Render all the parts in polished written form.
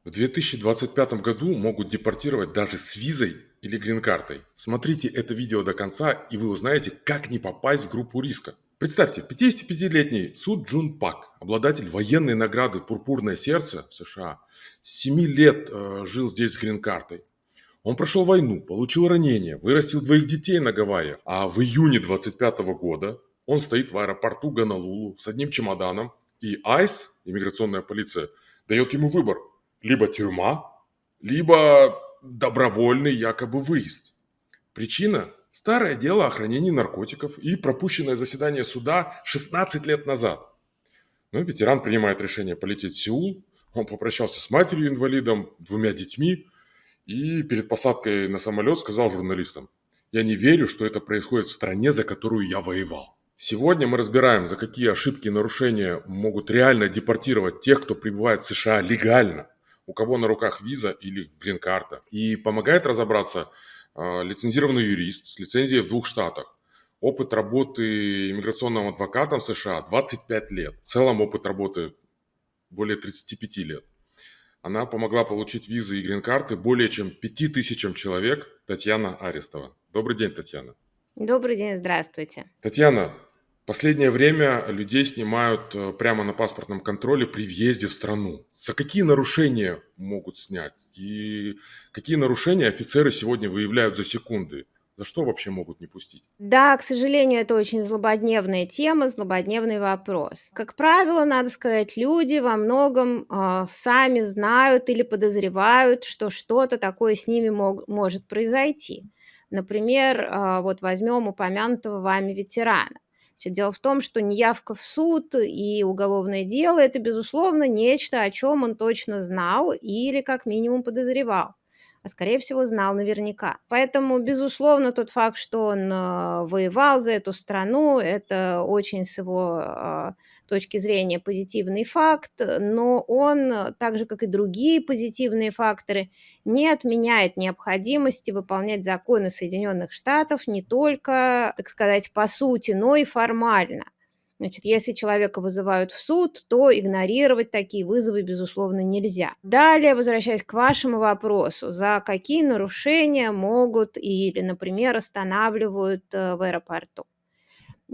В 2025 году могут депортировать даже с визой или грин-картой. Смотрите это видео до конца, и вы узнаете, как не попасть в группу риска. Представьте, 55-летний Су Джун Пак, обладатель военной награды «Пурпурное сердце» США, с 7 лет жил здесь с грин-картой. Он прошел войну, получил ранение, вырастил двоих детей на Гавайях, а в июне 25 года он стоит в аэропорту Гонолулу с одним чемоданом, и ICE, иммиграционная полиция, дает ему выбор: либо тюрьма, либо добровольный якобы выезд. Причина – старое дело о хранении наркотиков и пропущенное заседание суда 16 лет назад. Но ветеран принимает решение полететь в Сеул, он попрощался с матерью-инвалидом, двумя детьми, и перед посадкой на самолет сказал журналистам: «Я не верю, что это происходит в стране, за которую я воевал». Сегодня мы разбираем, за какие ошибки и нарушения могут реально депортировать тех, кто прибывает в США легально, у кого на руках виза или грин-карта. И помогает разобраться лицензированный юрист с лицензией в 2 штатах. Опыт работы иммиграционным адвокатом в США 25 лет. В целом опыт работы более 35 лет. Она помогла получить визы и грин-карты более чем 5000 человек. Татьяна Арестова. Добрый день, Татьяна. Добрый день, здравствуйте. Татьяна, в последнее время людей снимают прямо на паспортном контроле при въезде в страну. За какие нарушения могут снять? И какие нарушения офицеры сегодня выявляют за секунды? За что вообще могут не пустить? Да, к сожалению, это очень злободневная тема, злободневный вопрос. Как правило, надо сказать, люди во многом сами знают или подозревают, что что-то такое с ними может произойти. Например, вот возьмем упомянутого вами ветерана. Значит, дело в том, что неявка в суд и уголовное дело – это, безусловно, нечто, о чем он точно знал или как минимум подозревал, а скорее всего знал наверняка. Поэтому, безусловно, тот факт, что он воевал за эту страну, это очень с его точки зрения позитивный факт, но он, так же как и другие позитивные факторы, не отменяет необходимости выполнять законы Соединенных Штатов не только, так сказать, по сути, но и формально. Значит, если человека вызывают в суд, то игнорировать такие вызовы, безусловно, нельзя. Далее, возвращаясь к вашему вопросу, за какие нарушения могут или, например, останавливают в аэропорту?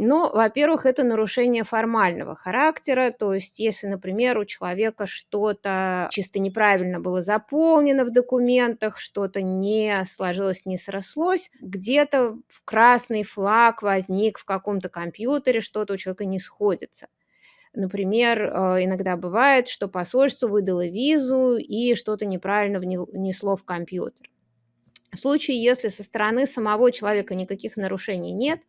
Ну, во-первых, это нарушение формального характера, то есть если, например, у человека что-то чисто неправильно было заполнено в документах, что-то не сложилось, не срослось, где-то красный флаг возник в каком-то компьютере, что-то у человека не сходится. Например, иногда бывает, что посольство выдало визу и что-то неправильно внесло в компьютер. В случае, если со стороны самого человека никаких нарушений нет,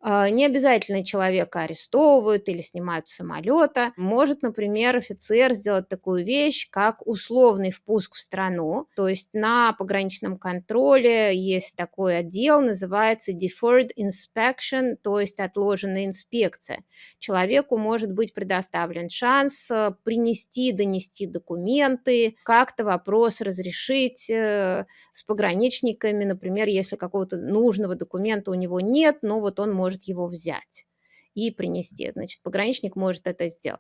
не обязательно человека арестовывают или снимают с самолета. Может, например, офицер сделать такую вещь, как условный впуск в страну. То есть на пограничном контроле есть такой отдел, называется Deferred Inspection, то есть отложенная инспекция. Человеку может быть предоставлен шанс принести, донести документы, как-то вопрос разрешить с пограничниками, например, если какого-то нужного документа у него нет, но вот он может его взять и принести. Значит, пограничник может это сделать.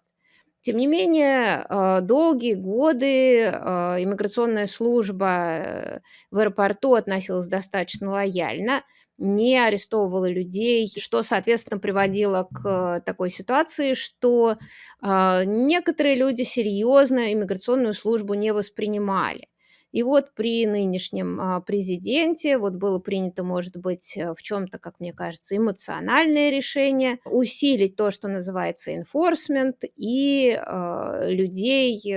Тем не менее, долгие годы иммиграционная служба в аэропорту относилась достаточно лояльно, не арестовывала людей, что, соответственно, приводило к такой ситуации, что некоторые люди серьезно иммиграционную службу не воспринимали. И вот при нынешнем президенте вот было принято, может быть, в чем-то, как мне кажется, эмоциональное решение усилить то, что называется enforcement, и людей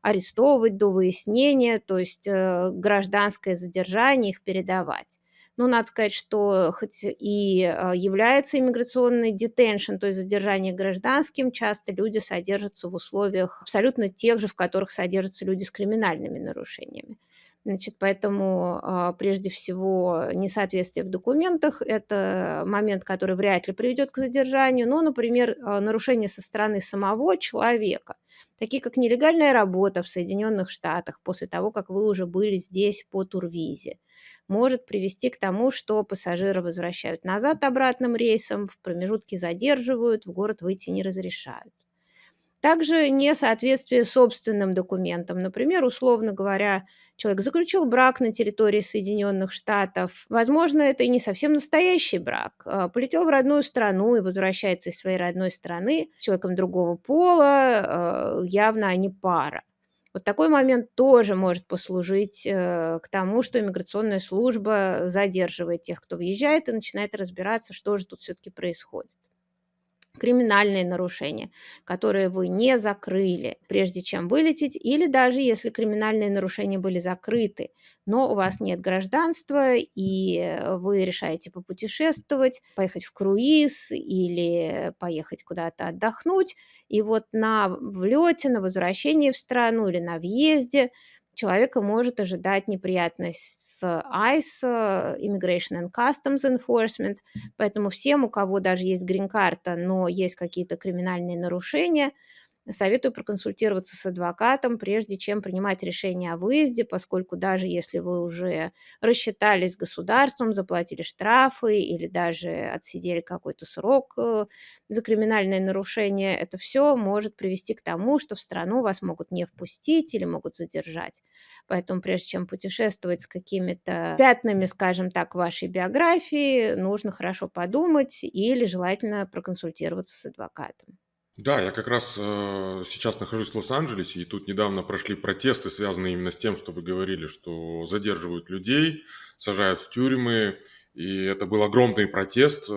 арестовывать до выяснения, то есть гражданское задержание их передавать. Ну, надо сказать, что хоть и является иммиграционный детеншн, то есть задержание гражданским, часто люди содержатся в условиях абсолютно тех же, в которых содержатся люди с криминальными нарушениями. Значит, поэтому прежде всего несоответствие в документах – это момент, который вряд ли приведет к задержанию. Но, например, нарушение со стороны самого человека, такие как нелегальная работа в Соединенных Штатах после того, как вы уже были здесь по турвизе, может привести к тому, что пассажира возвращают назад обратным рейсом, в промежутке задерживают, в город выйти не разрешают. Также несоответствие собственным документам. Например, условно говоря, человек заключил брак на территории Соединенных Штатов. Возможно, это и не совсем настоящий брак. Полетел в родную страну и возвращается из своей родной страны с человеком другого пола. Явно они пара. Вот такой момент тоже может послужить к тому, что иммиграционная служба задерживает тех, кто въезжает, и начинает разбираться, что же тут все-таки происходит. Криминальные нарушения, которые вы не закрыли, прежде чем вылететь, или даже если криминальные нарушения были закрыты, но у вас нет гражданства, и вы решаете попутешествовать, поехать в круиз или поехать куда-то отдохнуть, и вот на влете, на возвращении в страну или на въезде человека может ожидать неприятность с ICE, Immigration and Customs Enforcement. Поэтому всем, у кого даже есть грин-карта, но есть какие-то криминальные нарушения, советую проконсультироваться с адвокатом, прежде чем принимать решение о выезде, поскольку даже если вы уже рассчитались с государством, заплатили штрафы или даже отсидели какой-то срок за криминальное нарушение, это все может привести к тому, что в страну вас могут не впустить или могут задержать. Поэтому прежде чем путешествовать с какими-то пятнами, скажем так, в вашей биографии, нужно хорошо подумать или желательно проконсультироваться с адвокатом. Да, я как раз сейчас нахожусь в Лос-Анджелесе, и тут недавно прошли протесты, связанные именно с тем, что вы говорили, что задерживают людей, сажают в тюрьмы, и это был огромный протест.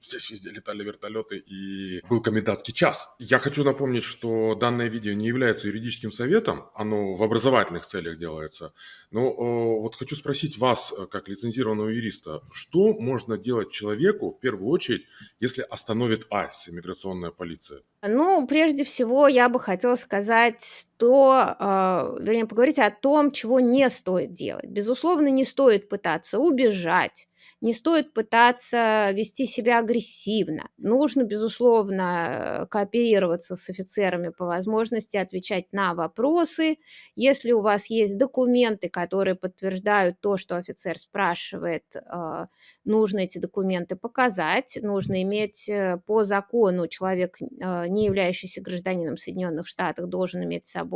Здесь везде летали вертолеты, и был комендантский час. Я хочу напомнить, что данное видео не является юридическим советом, оно в образовательных целях делается. Но вот хочу спросить вас, как лицензированного юриста, что можно делать человеку, в первую очередь, если остановит ICE, иммиграционная полиция? Ну, прежде всего, я бы хотела сказать вернее, поговорить о том, чего не стоит делать. Безусловно, не стоит пытаться убежать, не стоит пытаться вести себя агрессивно. Нужно, безусловно, кооперироваться с офицерами по возможности, отвечать на вопросы. Если у вас есть документы, которые подтверждают то, что офицер спрашивает, нужно эти документы показать, нужно иметь по закону человек, не являющийся гражданином Соединенных Штатов, должен иметь с собой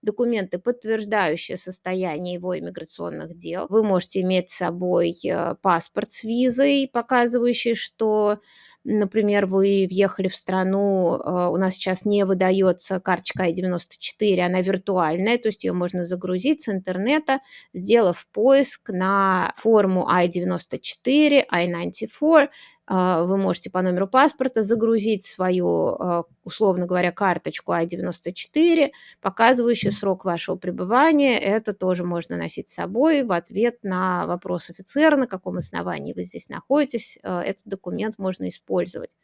документы, подтверждающие состояние его иммиграционных дел. Вы можете иметь с собой паспорт с визой, показывающий, что, например, вы въехали в страну, у нас сейчас не выдается карточка I-94, она виртуальная, то есть ее можно загрузить с интернета, сделав поиск на форму I-94, I-94, вы можете по номеру паспорта загрузить свою, условно говоря, карточку I-94, показывающую срок вашего пребывания. Это тоже можно носить с собой в ответ на вопрос офицера, на каком основании вы здесь находитесь. Этот документ можно использовать.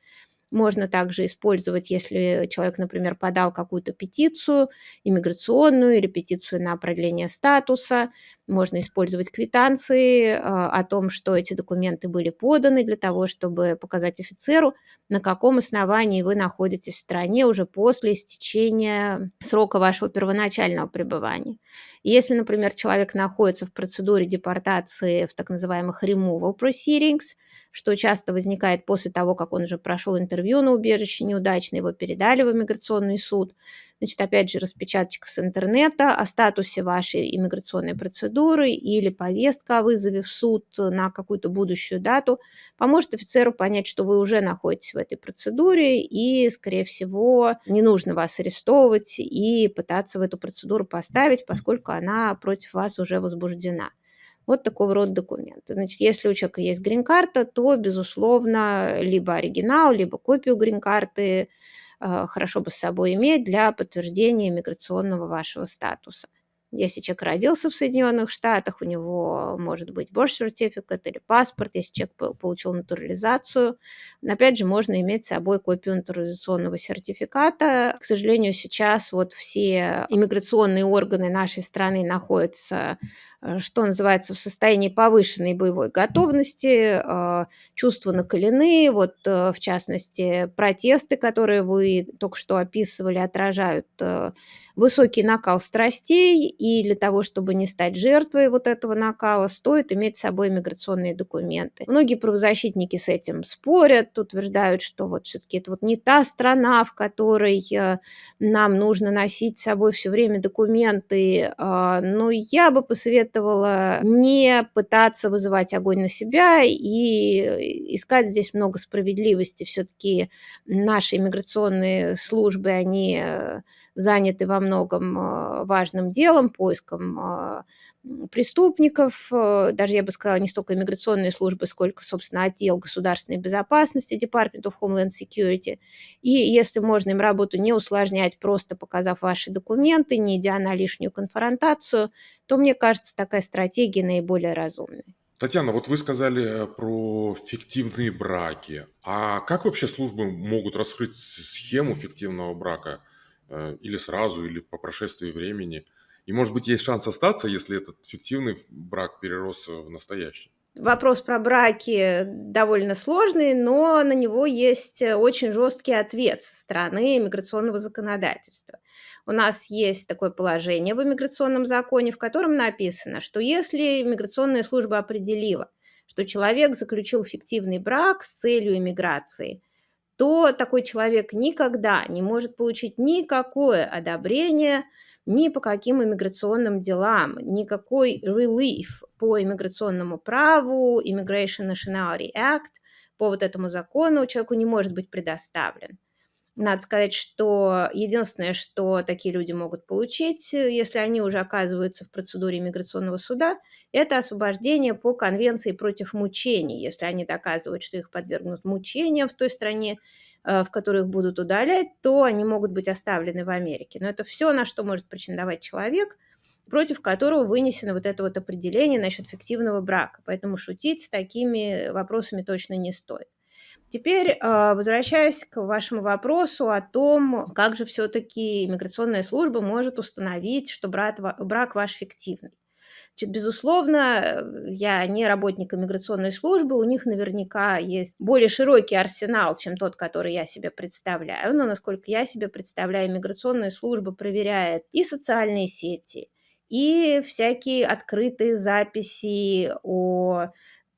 Можно также использовать, если человек, например, подал какую-то петицию иммиграционную или петицию на продление статуса, можно использовать квитанции о том, что эти документы были поданы для того, чтобы показать офицеру, на каком основании вы находитесь в стране уже после истечения срока вашего первоначального пребывания. Если, например, человек находится в процедуре депортации в так называемых removal proceedings, что часто возникает после того, как он уже прошел интервью на убежище неудачно, его передали в иммиграционный суд. Значит, опять же, распечаточка с интернета о статусе вашей иммиграционной процедуры или повестка о вызове в суд на какую-то будущую дату поможет офицеру понять, что вы уже находитесь в этой процедуре, и, скорее всего, не нужно вас арестовывать и пытаться в эту процедуру поставить, поскольку она против вас уже возбуждена. Вот такого рода документы. Значит, если у человека есть грин-карта, то, безусловно, либо оригинал, либо копию грин-карты хорошо бы с собой иметь для подтверждения иммиграционного вашего статуса. Если человек родился в Соединенных Штатах, у него может быть birth certificate или паспорт, если человек получил натурализацию. Опять же, можно иметь с собой копию натурализационного сертификата. К сожалению, сейчас вот все иммиграционные органы нашей страны находятся, что называется, в состоянии повышенной боевой готовности, чувства накалены. Вот, в частности, протесты, которые вы только что описывали, отражают высокий накал страстей, и для того, чтобы не стать жертвой вот этого накала, стоит иметь с собой миграционные документы. Многие правозащитники с этим спорят, утверждают, что вот все-таки это вот не та страна, в которой нам нужно носить с собой все время документы. Но я бы посоветовала не пытаться вызывать огонь на себя и искать здесь много справедливости. Все-таки наши иммиграционные службы, они заняты во многом важным делом, поиском преступников. Даже, я бы сказала, не столько иммиграционные службы, сколько, собственно, отдел государственной безопасности, Department of Homeland Security. И если можно им работу не усложнять, просто показав ваши документы, не идя на лишнюю конфронтацию, то, мне кажется, такая стратегия наиболее разумная. Татьяна, вот вы сказали про фиктивные браки. А как вообще службы могут раскрыть схему фиктивного брака? Или сразу, или по прошествии времени? И, может быть, есть шанс остаться, если этот фиктивный брак перерос в настоящий? Вопрос про браки довольно сложный, но на него есть очень жесткий ответ со стороны иммиграционного законодательства. У нас есть такое положение в иммиграционном законе, в котором написано, что если иммиграционная служба определила, что человек заключил фиктивный брак с целью иммиграции, то такой человек никогда не может получить никакое одобрение ни по каким иммиграционным делам, никакой relief по иммиграционному праву, Immigration Nationality Act, по вот этому закону человеку не может быть предоставлен. Надо сказать, что единственное, что такие люди могут получить, если они уже оказываются в процедуре иммиграционного суда, это освобождение по Конвенции против мучений. Если они доказывают, что их подвергнут мучениям в той стране, в которой их будут удалять, то они могут быть оставлены в Америке. Но это все, на что может претендовать человек, против которого вынесено вот это вот определение насчет фиктивного брака. Поэтому шутить с такими вопросами точно не стоит. Теперь, возвращаясь к вашему вопросу о том, как же все-таки иммиграционная служба может установить, что брак ваш фиктивный. Значит, безусловно, я не работник иммиграционной службы, у них наверняка есть более широкий арсенал, чем тот, который я себе представляю. Но, насколько я себе представляю, иммиграционная служба проверяет и социальные сети, и всякие открытые записи о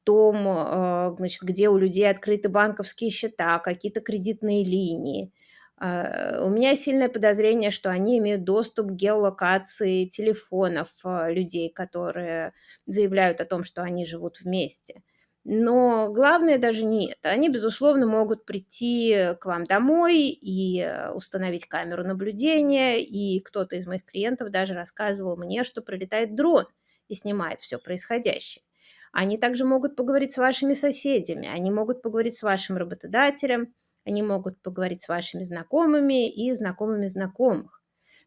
том, значит, где у людей открыты банковские счета, какие-то кредитные линии. У меня сильное подозрение, что они имеют доступ к геолокации телефонов людей, которые заявляют о том, что они живут вместе. Но главное даже не это. Они, безусловно, могут прийти к вам домой и установить камеру наблюдения. И кто-то из моих клиентов даже рассказывал мне, что прилетает дрон и снимает все происходящее. Они также могут поговорить с вашими соседями, они могут поговорить с вашим работодателем, они могут поговорить с вашими знакомыми и знакомыми знакомых.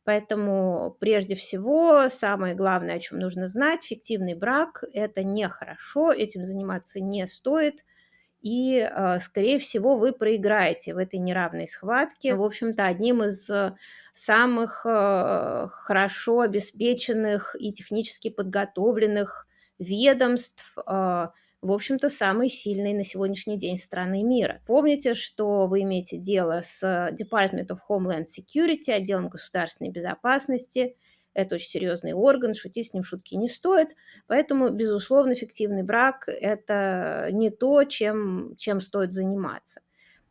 Поэтому прежде всего самое главное, о чем нужно знать, фиктивный брак – это нехорошо, этим заниматься не стоит. И, скорее всего, вы проиграете в этой неравной схватке. В общем-то, одним из самых хорошо обеспеченных и технически подготовленных ведомств, в общем-то, самой сильной на сегодняшний день страны мира. Помните, что вы имеете дело с Department of Homeland Security, отделом государственной безопасности. Это очень серьезный орган, шутить с ним шутки не стоит. Поэтому, безусловно, фиктивный брак – это не то, чем стоит заниматься.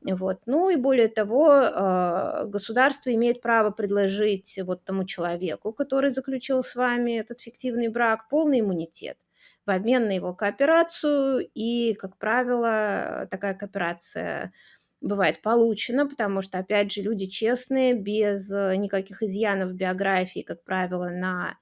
Вот. Ну и более того, государство имеет право предложить вот тому человеку, который заключил с вами этот фиктивный брак, полный иммунитет в обмен на его кооперацию. И, как правило, такая кооперация бывает получена, потому что, опять же, люди честные, без никаких изъянов в биографии, как правило, на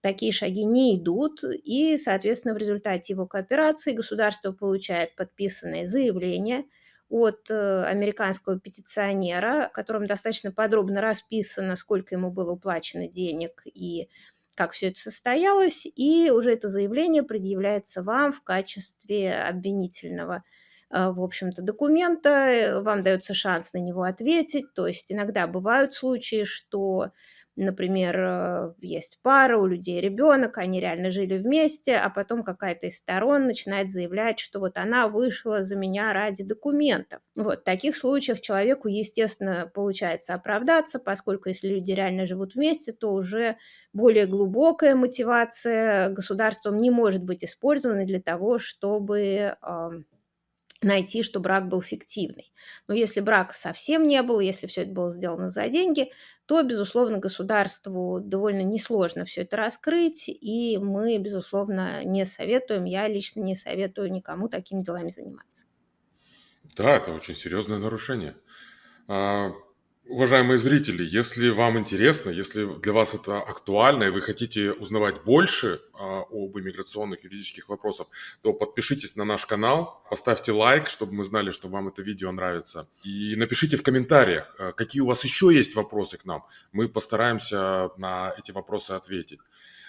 такие шаги не идут, и, соответственно, в результате его кооперации государство получает подписанное заявление от американского петиционера, в котором достаточно подробно расписано, сколько ему было уплачено денег и как все это состоялось, и уже это заявление предъявляется вам в качестве обвинительного, в общем-то, документа, вам дается шанс на него ответить, то есть иногда бывают случаи, что Например, есть пара, у людей ребенок, они реально жили вместе, а потом какая-то из сторон начинает заявлять, что вот она вышла за меня ради документов. Вот, в таких случаях человеку, естественно, получается оправдаться, поскольку если люди реально живут вместе, то уже более глубокая мотивация государством не может быть использована для того, чтобы найти, что брак был фиктивный. Но если брака совсем не было, если все это было сделано за деньги, то, безусловно, государству довольно несложно все это раскрыть, и мы, безусловно, не советуем, я лично не советую никому такими делами заниматься. Да, это очень серьезное нарушение. А, Уважаемые зрители, если вам интересно, если для вас это актуально и вы хотите узнавать больше об иммиграционных юридических вопросах, то подпишитесь на наш канал, поставьте лайк, чтобы мы знали, что вам это видео нравится. И напишите в комментариях, какие у вас еще есть вопросы к нам. Мы постараемся на эти вопросы ответить.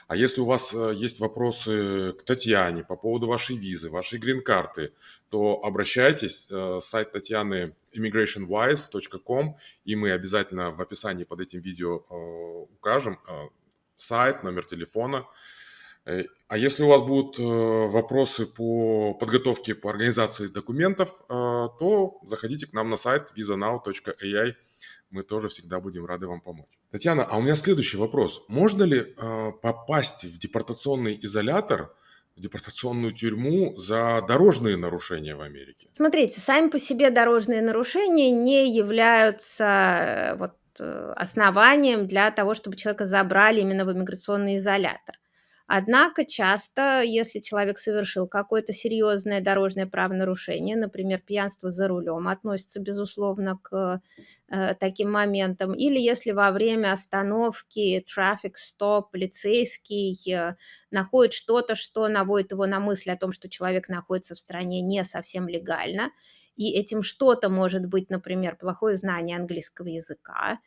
А если у вас есть вопросы к Татьяне по поводу вашей визы, вашей грин-карты, то обращайтесь. Сайт Татьяны immigrationwise.com, и мы обязательно в описании под этим видео укажем сайт, номер телефона. А если у вас будут вопросы по подготовке, по организации документов, то заходите к нам на сайт visanow.ai. Мы тоже всегда будем рады вам помочь. Татьяна, а у меня следующий вопрос. Можно ли попасть в депортационный изолятор, в депортационную тюрьму за дорожные нарушения в Америке? Смотрите, сами по себе дорожные нарушения не являются основанием для того, чтобы человека забрали именно в иммиграционный изолятор. Однако часто, если человек совершил какое-то серьезное дорожное правонарушение, например, пьянство за рулем относится, безусловно, к таким моментам, или если во время остановки traffic stop полицейский находит что-то, что наводит его на мысль о том, что человек находится в стране не совсем легально, и этим что-то может быть, например, плохое знание английского языка,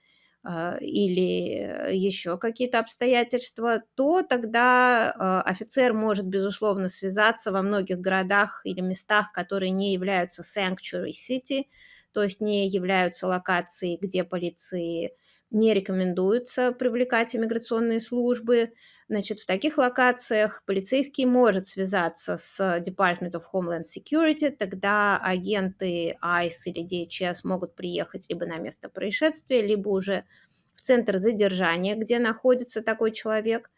или еще какие-то обстоятельства, то тогда офицер может, безусловно, связаться во многих городах или местах, которые не являются sanctuary city, то есть не являются локацией, где полиции не рекомендуется привлекать иммиграционные службы. Значит, в таких локациях полицейский может связаться с Department of Homeland Security, тогда агенты ICE или DHS могут приехать либо на место происшествия, либо уже в центр задержания, где находится такой человек.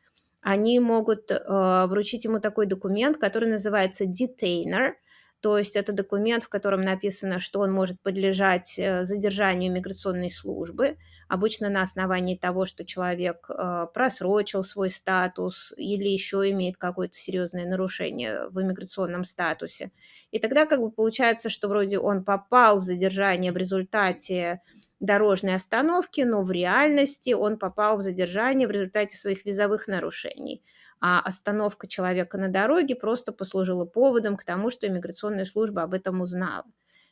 Они могут вручить ему такой документ, который называется detainer, то есть это документ, в котором написано, что он может подлежать задержанию миграционной службы, обычно на основании того, что человек просрочил свой статус или еще имеет какое-то серьезное нарушение в иммиграционном статусе. И тогда как бы получается, что вроде он попал в задержание в результате дорожной остановки, но в реальности он попал в задержание в результате своих визовых нарушений. А остановка человека на дороге просто послужила поводом к тому, что иммиграционная служба об этом узнала.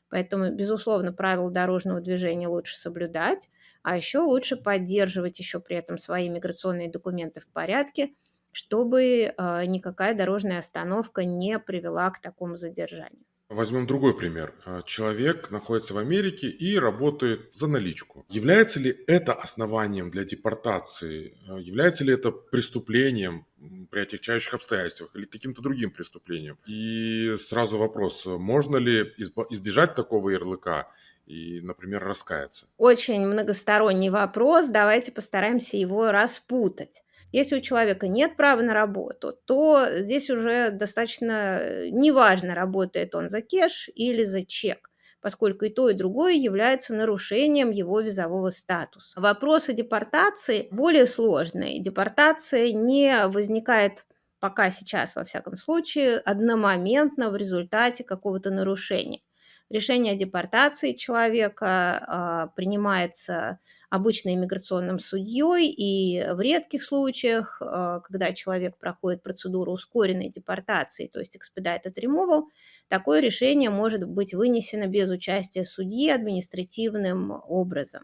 Поэтому, безусловно, правила дорожного движения лучше соблюдать, а еще лучше поддерживать еще при этом свои миграционные документы в порядке, чтобы никакая дорожная остановка не привела к такому задержанию. Возьмем другой пример. Человек находится в Америке и работает за наличку. Является ли это основанием для депортации? Является ли это преступлением при отягчающих обстоятельствах или каким-то другим преступлением? И сразу вопрос, можно ли избежать такого ярлыка и, например, раскаяться? Очень многосторонний вопрос, давайте постараемся его распутать. Если у человека нет права на работу, то здесь уже достаточно неважно, работает он за кэш или за чек, поскольку и то, и другое является нарушением его визового статуса. Вопросы депортации более сложные. Депортация не возникает пока сейчас, во всяком случае, одномоментно в результате какого-то нарушения. Решение о депортации человека принимается обычно иммиграционным судьей, и в редких случаях, когда человек проходит процедуру ускоренной депортации, то есть expedited removal, такое решение может быть вынесено без участия судьи административным образом.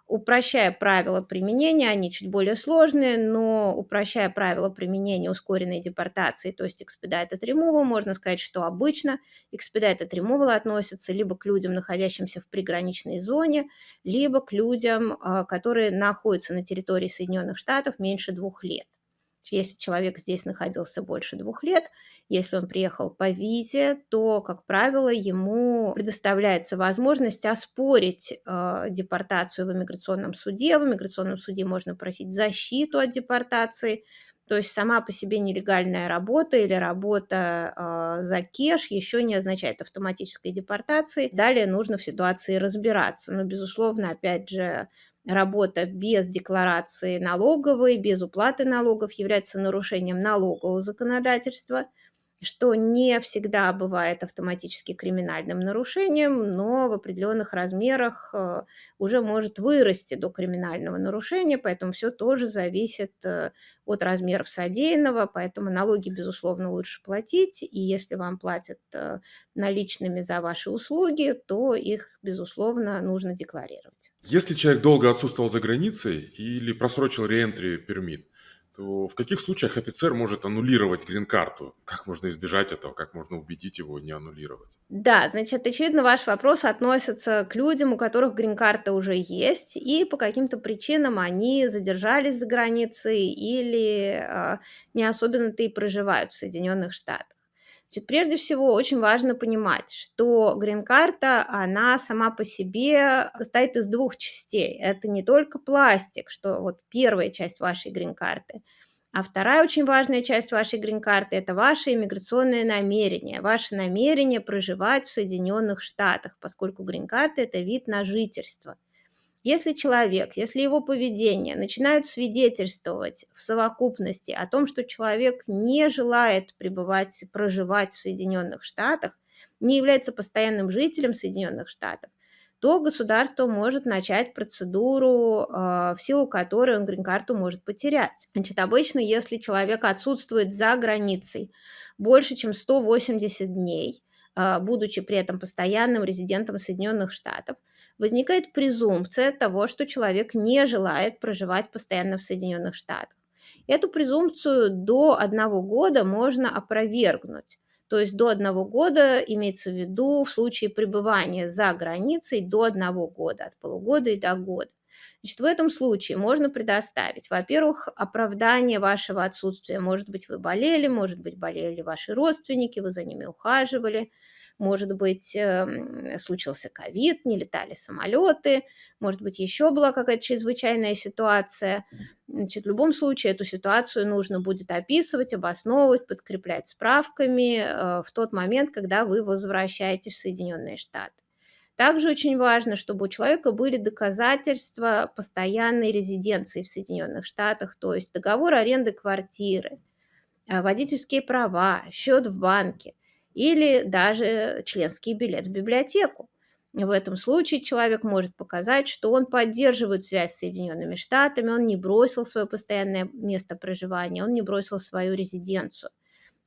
Упрощая правила применения, они чуть более сложные, но упрощая правила применения ускоренной депортации, то есть expedited removal, можно сказать, что обычно expedited removal относится либо к людям, находящимся в приграничной зоне, либо к людям, которые находятся на территории Соединенных Штатов меньше 2 лет. Если человек здесь находился больше 2 лет, если он приехал по визе, то, как правило, ему предоставляется возможность оспорить депортацию в иммиграционном суде. В иммиграционном суде можно просить защиту от депортации. То есть сама по себе нелегальная работа или работа за кеш еще не означает автоматической депортации. Далее нужно в ситуации разбираться. Но, безусловно, опять же, работа без декларации налоговой, без уплаты налогов является нарушением налогового законодательства, что не всегда бывает автоматически криминальным нарушением, но в определенных размерах уже может вырасти до криминального нарушения, поэтому все тоже зависит от размеров содеянного, поэтому налоги, безусловно, лучше платить, и если вам платят наличными за ваши услуги, то их, безусловно, нужно декларировать. Если человек долго отсутствовал за границей или просрочил реентри пермит, то в каких случаях офицер может аннулировать грин-карту? Как можно избежать этого? Как можно убедить его не аннулировать? Да, значит, очевидно, ваш вопрос относится к людям, у которых грин-карта уже есть, и по каким-то причинам они задержались за границей или не особенно-то и проживают в Соединенных Штатах. Значит, прежде всего, очень важно понимать, что грин-карта, она сама по себе состоит из двух частей. Это не только пластик, что вот первая часть вашей грин-карты, а вторая очень важная часть вашей грин-карты – это ваше иммиграционное намерение, ваше намерение проживать в Соединенных Штатах, поскольку грин-карта – это вид на жительство. Если человек, если его поведение начинают свидетельствовать в совокупности о том, что человек не желает проживать в Соединенных Штатах, не является постоянным жителем Соединенных Штатов, то государство может начать процедуру, в силу которой он грин-карту может потерять. Значит, обычно, если человек отсутствует за границей больше, чем 180 дней, будучи при этом постоянным резидентом Соединенных Штатов, возникает презумпция того, что человек не желает проживать постоянно в Соединенных Штатах. Эту презумпцию до 1 года можно опровергнуть. То есть до 1 года имеется в виду в случае пребывания за границей до 1 года, от полугода и до года. Значит, в этом случае можно предоставить, во-первых, оправдание вашего отсутствия. Может быть, вы болели, может быть, болели ваши родственники, вы за ними ухаживали, может быть, случился ковид, не летали самолеты, может быть, еще была какая-то чрезвычайная ситуация. Значит, в любом случае эту ситуацию нужно будет описывать, обосновывать, подкреплять справками в тот момент, когда вы возвращаетесь в Соединенные Штаты. Также очень важно, чтобы у человека были доказательства постоянной резиденции в Соединенных Штатах, то есть договор аренды квартиры, водительские права, счет в банке или даже членский билет в библиотеку. В этом случае человек может показать, что он поддерживает связь с Соединенными Штатами, он не бросил свое постоянное место проживания, он не бросил свою резиденцию.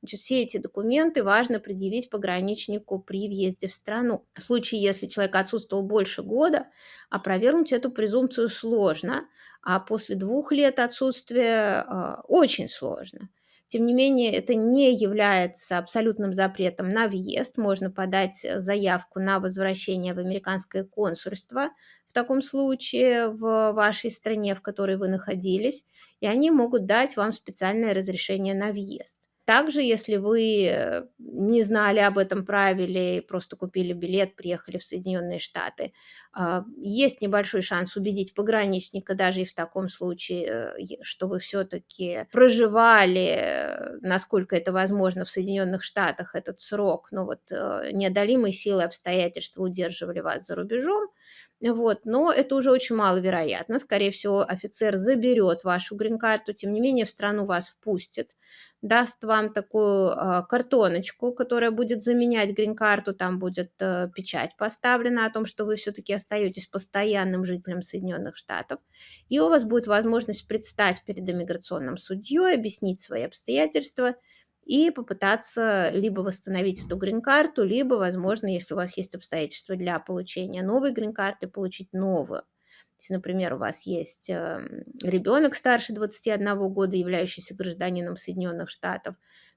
Значит, все эти документы важно предъявить пограничнику при въезде в страну. В случае, если человек отсутствовал больше года, опровергнуть эту презумпцию сложно, а после 2 лет отсутствия очень сложно. Тем не менее, это не является абсолютным запретом на въезд. Можно подать заявку на возвращение в американское консульство в таком случае в вашей стране, в которой вы находились, и они могут дать вам специальное разрешение на въезд. Также, если вы не знали об этом правиле, просто купили билет, приехали в Соединенные Штаты, есть небольшой шанс убедить пограничника даже и в таком случае, что вы все-таки проживали, насколько это возможно, в Соединенных Штатах этот срок, но вот неодолимые силы обстоятельства удерживали вас за рубежом. Вот, но это уже очень маловероятно. Скорее всего, офицер заберет вашу грин-карту, тем не менее в страну вас впустит, даст вам такую картоночку, которая будет заменять грин-карту, там будет печать поставлена о том, что вы все-таки остаетесь постоянным жителем Соединенных Штатов, и у вас будет возможность предстать перед иммиграционным судьей, объяснить свои обстоятельства и попытаться либо восстановить эту грин-карту, либо, возможно, если у вас есть обстоятельства для получения новой грин-карты, получить новую. Если, например, у вас есть ребенок старше 21 года, являющийся гражданином Соединенных Штатов,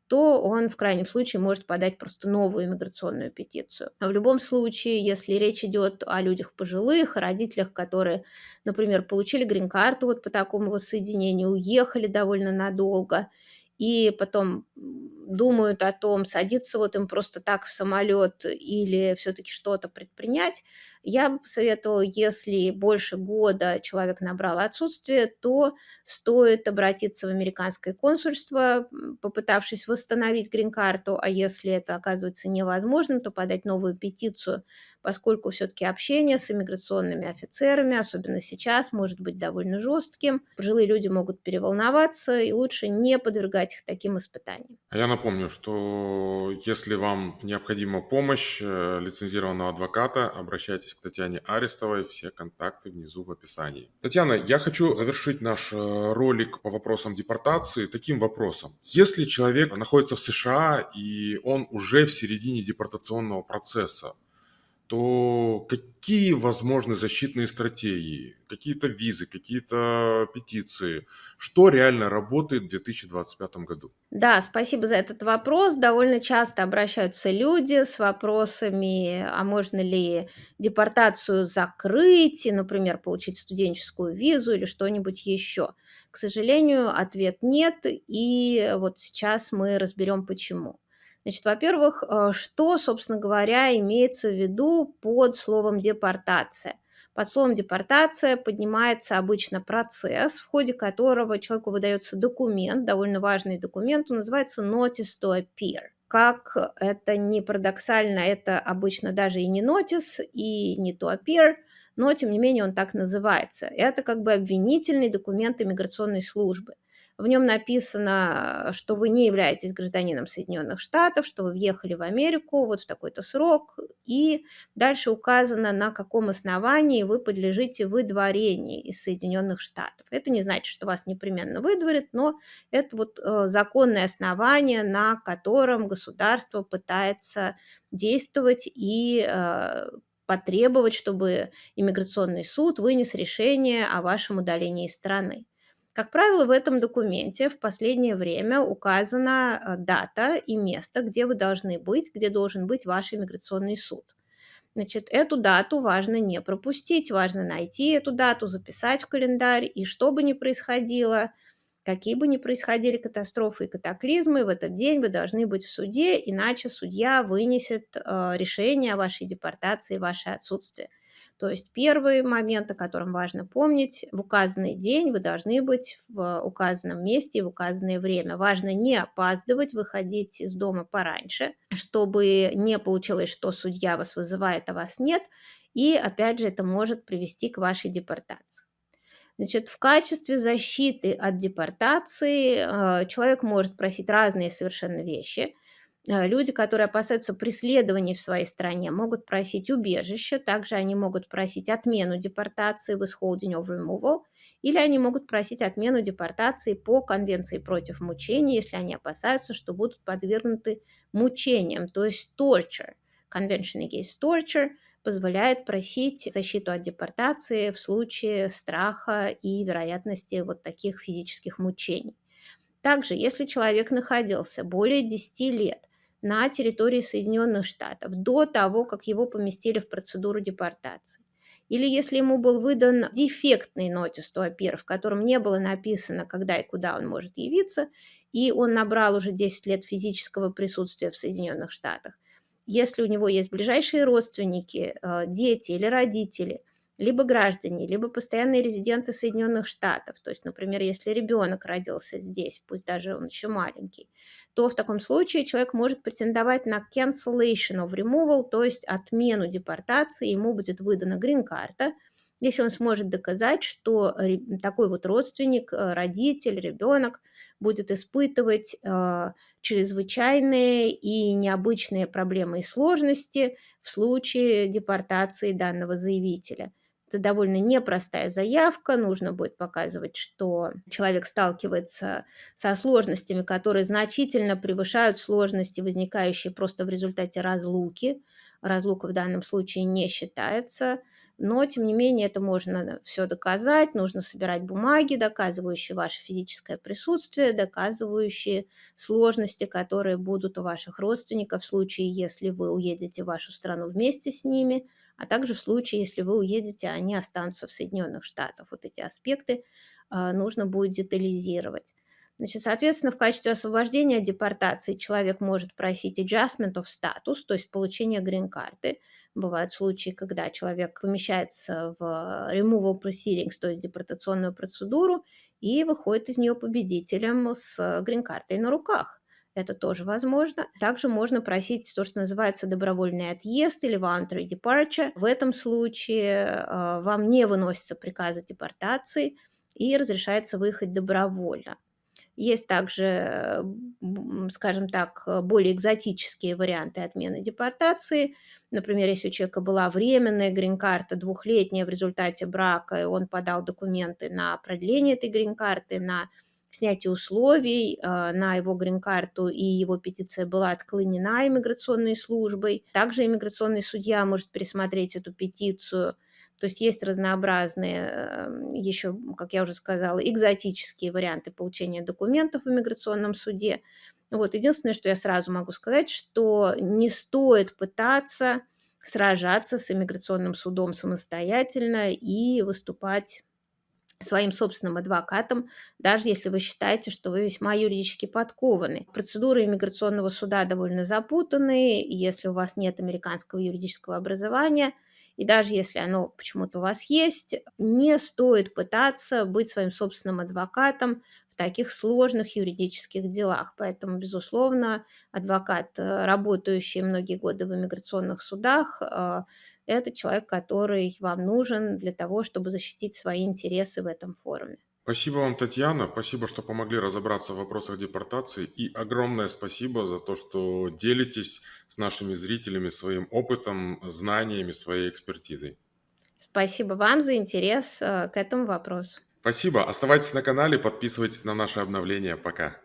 то он в крайнем случае может подать просто новую иммиграционную петицию. Но в любом случае, если речь идет о людях пожилых, о родителях, которые, например, получили грин-карту вот по такому воссоединению, уехали довольно надолго, и потом думают о том, садиться вот им просто так в самолет или все-таки что-то предпринять, я бы посоветовала, если больше года человек набрал отсутствие, то стоит обратиться в американское консульство, попытавшись восстановить грин-карту, а если это оказывается невозможным, то подать новую петицию, поскольку все-таки общение с иммиграционными офицерами, особенно сейчас, может быть довольно жестким. Пожилые люди могут переволноваться, и лучше не подвергать их таким испытаниям. А я напомню, что если вам необходима помощь лицензированного адвоката, обращайтесь к Татьяне Арестовой, все контакты внизу в описании. Татьяна, я хочу завершить наш ролик по вопросам депортации таким вопросом. Если человек находится в США и он уже в середине депортационного процесса, то какие возможны защитные стратегии, какие-то визы, какие-то петиции, что реально работает в 2025 году? Да, спасибо за этот вопрос. Довольно часто обращаются люди с вопросами, а можно ли депортацию закрыть и, например, получить студенческую визу или что-нибудь еще. К сожалению, ответ нет, и вот сейчас мы разберем почему. Значит, во-первых, что, собственно говоря, имеется в виду под словом депортация? Под словом депортация поднимается обычно процесс, в ходе которого человеку выдается документ, довольно важный документ, он называется notice to appear. Как это не парадоксально, это обычно даже и не notice, и не to appear, но тем не менее он так называется. Это как бы обвинительный документ иммиграционной службы. В нем написано, что вы не являетесь гражданином Соединенных Штатов, что вы въехали в Америку вот в такой-то срок, и дальше указано, на каком основании вы подлежите выдворению из Соединенных Штатов. Это не значит, что вас непременно выдворят, но это вот законное основание, на котором государство пытается действовать и потребовать, чтобы иммиграционный суд вынес решение о вашем удалении из страны. Как правило, в этом документе в последнее время указана дата и место, где вы должны быть, где должен быть ваш иммиграционный суд. Значит, эту дату важно не пропустить, важно найти эту дату, записать в календарь, и что бы ни происходило, какие бы ни происходили катастрофы и катаклизмы, в этот день вы должны быть в суде, иначе судья вынесет решение о вашей депортации, ваше отсутствие. То есть первый момент, о котором важно помнить, в указанный день вы должны быть в указанном месте и в указанное время. Важно не опаздывать, выходить из дома пораньше, чтобы не получилось, что судья вас вызывает, а вас нет. И опять же, это может привести к вашей депортации. Значит, в качестве защиты от депортации человек может просить разные совершенно вещи. Люди, которые опасаются преследований в своей стране, могут просить убежище, также они могут просить отмену депортации, withholding of removal, или они могут просить отмену депортации по Конвенции против мучений, если они опасаются, что будут подвергнуты мучениям, то есть torture. Convention Against Torture позволяет просить защиту от депортации в случае страха и вероятности вот таких физических мучений. Также, если человек находился более 10 лет на территории Соединенных Штатов до того, как его поместили в процедуру депортации, или если ему был выдан дефектный notice to appear, в котором не было написано, когда и куда он может явиться, и он набрал уже 10 лет физического присутствия в Соединенных Штатах, если у него есть ближайшие родственники, дети или родители, либо граждане, либо постоянные резиденты Соединенных Штатов, то есть, например, если ребенок родился здесь, пусть даже он еще маленький, то в таком случае человек может претендовать на cancellation of removal, то есть отмену депортации, ему будет выдана грин-карта, если он сможет доказать, что такой вот родственник, родитель, ребенок будет испытывать чрезвычайные и необычные проблемы и сложности в случае депортации данного заявителя. Это довольно непростая заявка, нужно будет показывать, что человек сталкивается со сложностями, которые значительно превышают сложности, возникающие просто в результате разлуки. Разлука в данном случае не считается Но, тем не менее, это можно все доказать. Нужно собирать бумаги, доказывающие ваше физическое присутствие, доказывающие сложности, которые будут у ваших родственников в случае, если вы уедете в вашу страну вместе с ними, а также в случае, если вы уедете, а они останутся в Соединенных Штатах. Вот эти аспекты нужно будет детализировать. Значит, соответственно, в качестве освобождения от депортации человек может просить adjustment of status, то есть получение грин-карты. Бывают случаи, когда человек помещается в removal proceedings, то есть депортационную процедуру, и выходит из нее победителем с грин-картой на руках. Это тоже возможно. Также можно просить то, что называется добровольный отъезд или voluntary departure. В этом случае вам не выносятся приказы депортации и разрешается выехать добровольно. Есть также, скажем так, более экзотические варианты отмены депортации. Например, если у человека была временная грин-карта, двухлетняя в результате брака, и он подал документы на продление этой грин-карты, на снятие условий на его грин-карту, и его петиция была отклонена иммиграционной службой. Также иммиграционный судья может пересмотреть эту петицию. То есть есть разнообразные, еще, как я уже сказала, экзотические варианты получения документов в иммиграционном суде. Вот. Единственное, что я сразу могу сказать, что не стоит пытаться сражаться с иммиграционным судом самостоятельно и выступать своим собственным адвокатом, даже если вы считаете, что вы весьма юридически подкованы. Процедуры иммиграционного суда довольно запутанные, и если у вас нет американского юридического образования, и даже если оно почему-то у вас есть, не стоит пытаться быть своим собственным адвокатом в таких сложных юридических делах. Поэтому, безусловно, адвокат, работающий многие годы в иммиграционных судах, это человек, который вам нужен для того, чтобы защитить свои интересы в этом форуме. Спасибо вам, Татьяна. Спасибо, что помогли разобраться в вопросах депортации. И огромное спасибо за то, что делитесь с нашими зрителями своим опытом, знаниями, своей экспертизой. Спасибо вам за интерес к этому вопросу. Спасибо. Оставайтесь на канале, подписывайтесь на наши обновления. Пока.